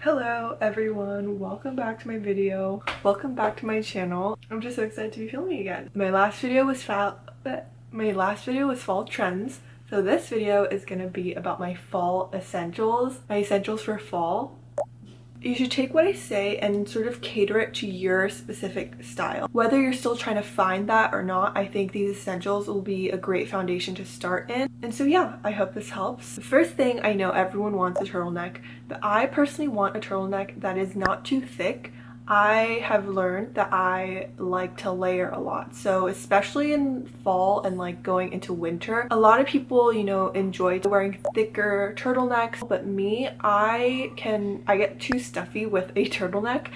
Hello everyone, welcome back to my video. Welcome back to my channel. I'm just so excited to be filming again. My last video was fall trends. So this video is gonna be about my fall essentials, my essentials for fall. You should take what I say and sort of cater it to your specific style. Whether you're still trying to find that or not, I think these essentials will be a great foundation to start in. And so yeah, I hope this helps. The first thing, I know everyone wants a turtleneck, but I personally want a turtleneck that is not too thick. I have learned that I like to layer a lot, so especially in fall and like going into winter, a lot of people, you know, enjoy wearing thicker turtlenecks, but me, I get too stuffy with a turtleneck,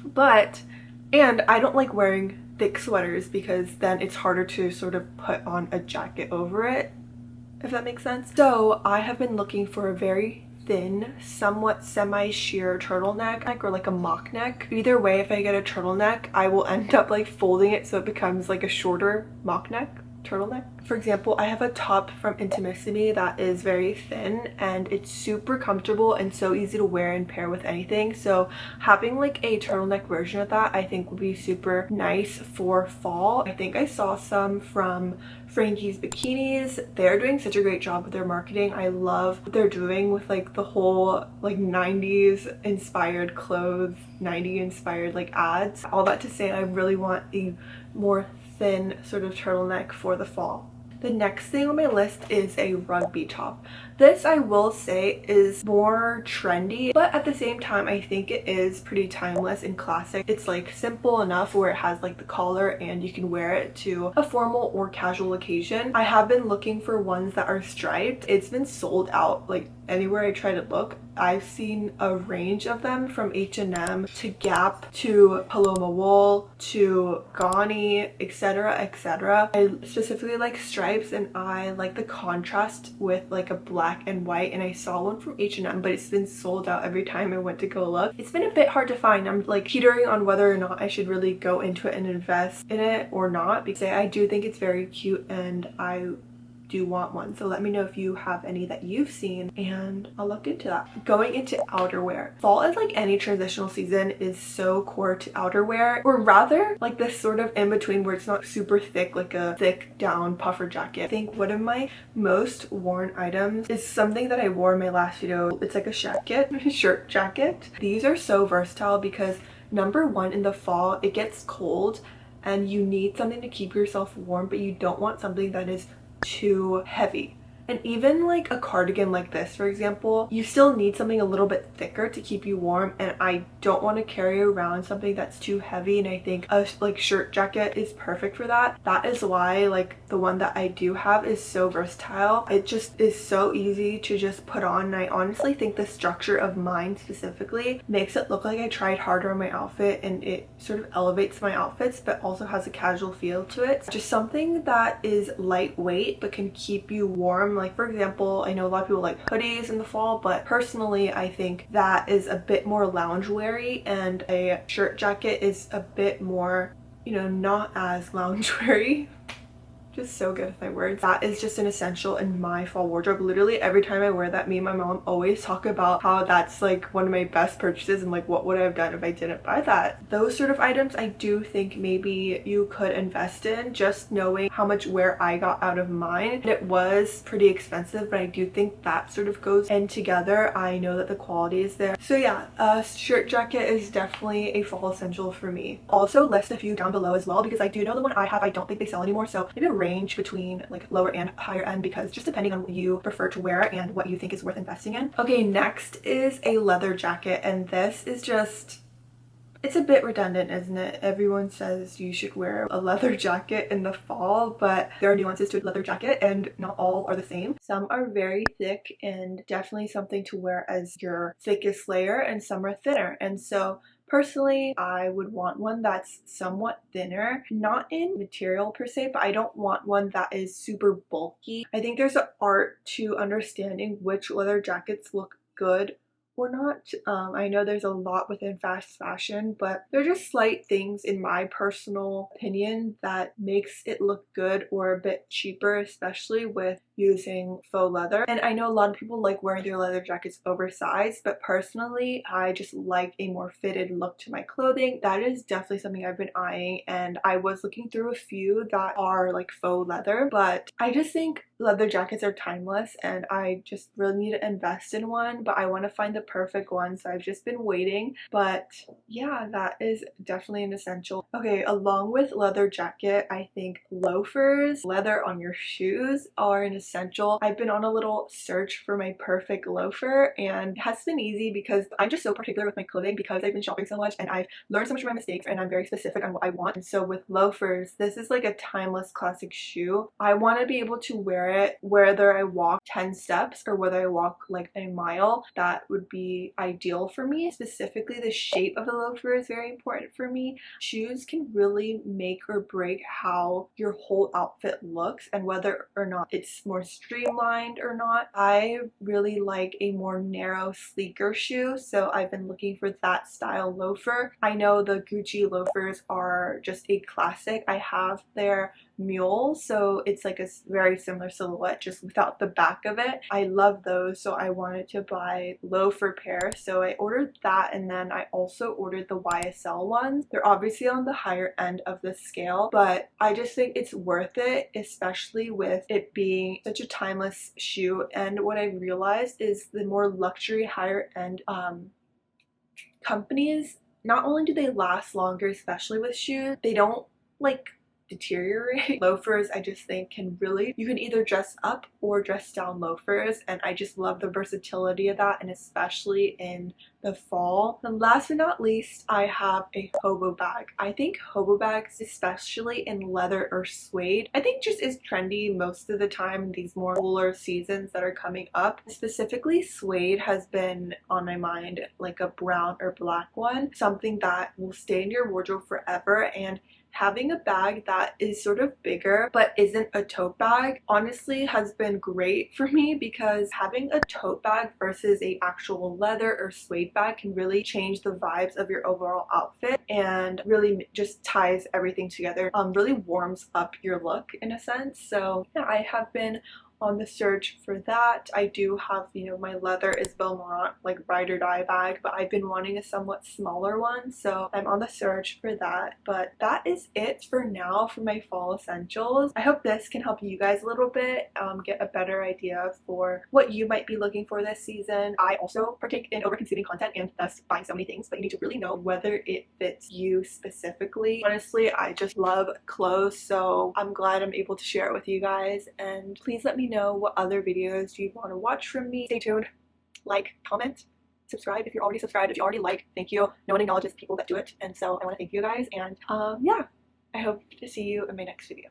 and I don't like wearing thick sweaters because then it's harder to sort of put on a jacket over it, if that makes sense. So I have been looking for a very thin, somewhat semi-sheer turtleneck or like a mock neck. Either way, if I get a turtleneck, I will end up like folding it so it becomes like a shorter mock neck turtleneck. For example, I have a top from Intimissimi that is very thin and it's super comfortable and so easy to wear and pair with anything. So having like a turtleneck version of that I think would be super nice for fall. I think I saw some from Frankie's Bikinis. They're doing such a great job with their marketing. I love what they're doing with like the whole like 90s inspired clothes, 90s inspired like ads. All that to say, I really want a more thin sort of turtleneck for the fall. The next thing on my list is a rugby top. This, I will say, is more trendy, but at the same time I think it is pretty timeless and classic. It's like simple enough where it has like the collar and you can wear it to a formal or casual occasion. I have been looking for ones that are striped. It's been sold out like anywhere I try to look. I've seen a range of them from H&M to Gap to Paloma Wool to Gani, etc, etc. I specifically like stripes and I like the contrast with like a black and white, and I saw one from H&M but it's been sold out every time I went to go look. It's been a bit hard to find. I'm like teetering on whether or not I should really go into it and invest in it or not, because I do think it's very cute and I do want one. So let me know if you have any that you've seen and I'll look into that. Going into outerwear. Fall is like any transitional season is so core to outerwear, or rather like this sort of in between where it's not super thick, like a thick down puffer jacket. I think one of my most worn items is something that I wore in my last video. It's like a shirt jacket. These are so versatile because number one, in the fall it gets cold and you need something to keep yourself warm, but you don't want something that is too heavy. And even like a cardigan like this, for example, you still need something a little bit thicker to keep you warm, and I don't want to carry around something that's too heavy, and I think a like shirt jacket is perfect for that. That is why like the one that I do have is so versatile. It just is so easy to just put on, and I honestly think the structure of mine specifically makes it look like I tried harder on my outfit, and it sort of elevates my outfits but also has a casual feel to it. Just something that is lightweight but can keep you warm. Like for example, I know a lot of people like hoodies in the fall, but personally I think that is a bit more loungeweary, and a shirt jacket is a bit more, you know, not as loungeweary. Just so good with my words. That is just an essential in my fall wardrobe. Literally every time I wear that, me and my mom always talk about how that's like one of my best purchases and like what would I have done if I didn't buy that. Those sort of items I do think maybe you could invest in, just knowing how much wear I got out of mine. It was pretty expensive, but I do think that sort of goes in together. I know that the quality is there. So yeah, a shirt jacket is definitely a fall essential for me. Also list a few down below as well, because I do know the one I have I don't think they sell anymore, so maybe a range between like lower and higher end, because just depending on what you prefer to wear and what you think is worth investing in. Okay, next is a leather jacket, and this is just, it's a bit redundant, isn't it? Everyone says you should wear a leather jacket in the fall, but there are nuances to a leather jacket and not all are the same. Some are very thick and definitely something to wear as your thickest layer, and some are thinner. And so personally, I would want one that's somewhat thinner, not in material per se, but I don't want one that is super bulky. I think there's an art to understanding which leather jackets look good or not. I know there's a lot within fast fashion, but they're just slight things in my personal opinion that makes it look good or a bit cheaper, especially with, using faux leather. And I know a lot of people like wearing their leather jackets oversized, but personally I just like a more fitted look to my clothing. That is definitely something I've been eyeing, and I was looking through a few that are like faux leather, but I just think leather jackets are timeless and I just really need to invest in one, but I want to find the perfect one, so I've just been waiting. But yeah, that is definitely an essential. Okay, along with leather jacket, I think loafers, leather on your shoes are an essential. I've been on a little search for my perfect loafer, and it has been easy because I'm just so particular with my clothing because I've been shopping so much and I've learned so much from my mistakes, and I'm very specific on what I want. And so with loafers, this is like a timeless classic shoe. I want to be able to wear it whether I walk 10 steps or whether I walk like a mile. That would be ideal for me. Specifically, the shape of the loafer is very important for me. Shoes can really make or break how your whole outfit looks and whether or not it's more streamlined or not. I really like a more narrow, sleeker shoe, so I've been looking for that style loafer. I know the Gucci loafers are just a classic. I have their mule, so it's like a very similar silhouette just without the back of it. I love those, so I wanted to buy loafer pair, so I ordered that, and then I also ordered the YSL ones. They're obviously on the higher end of the scale, but I just think it's worth it, especially with it being such a timeless shoe. And what I realized is the more luxury, higher end companies, not only do they last longer, especially with shoes, they don't like deteriorate. Loafers, I just think, can really, you can either dress up or dress down loafers, and I just love the versatility of that, and especially in the fall. And last but not least, I have a hobo bag. I think hobo bags, especially in leather or suede, I think just is trendy most of the time in these more cooler seasons that are coming up. Specifically, suede has been on my mind, like a brown or black one, something that will stay in your wardrobe forever. And having a bag that is sort of bigger but isn't a tote bag honestly has been great for me, because having a tote bag versus a actual leather or suede bag can really change the vibes of your overall outfit and really just ties everything together, really warms up your look in a sense. So yeah, I have been on the search for that. I do have, you know, my leather Isabel Marant like ride or die bag, but I've been wanting a somewhat smaller one, so I'm on the search for that. But that is it for now for my fall essentials. I hope this can help you guys a little bit get a better idea for what you might be looking for this season. I also partake in over-consuming content and thus buying so many things, but you need to really know whether it fits you specifically. Honestly, I just love clothes, so I'm glad I'm able to share it with you guys, and please let me know what other videos you want to watch from me. Stay tuned, like, comment, subscribe if you're already subscribed. If you already like, thank you. No one acknowledges people that do it, and so I want to thank you guys. And yeah, I hope to see you in my next video.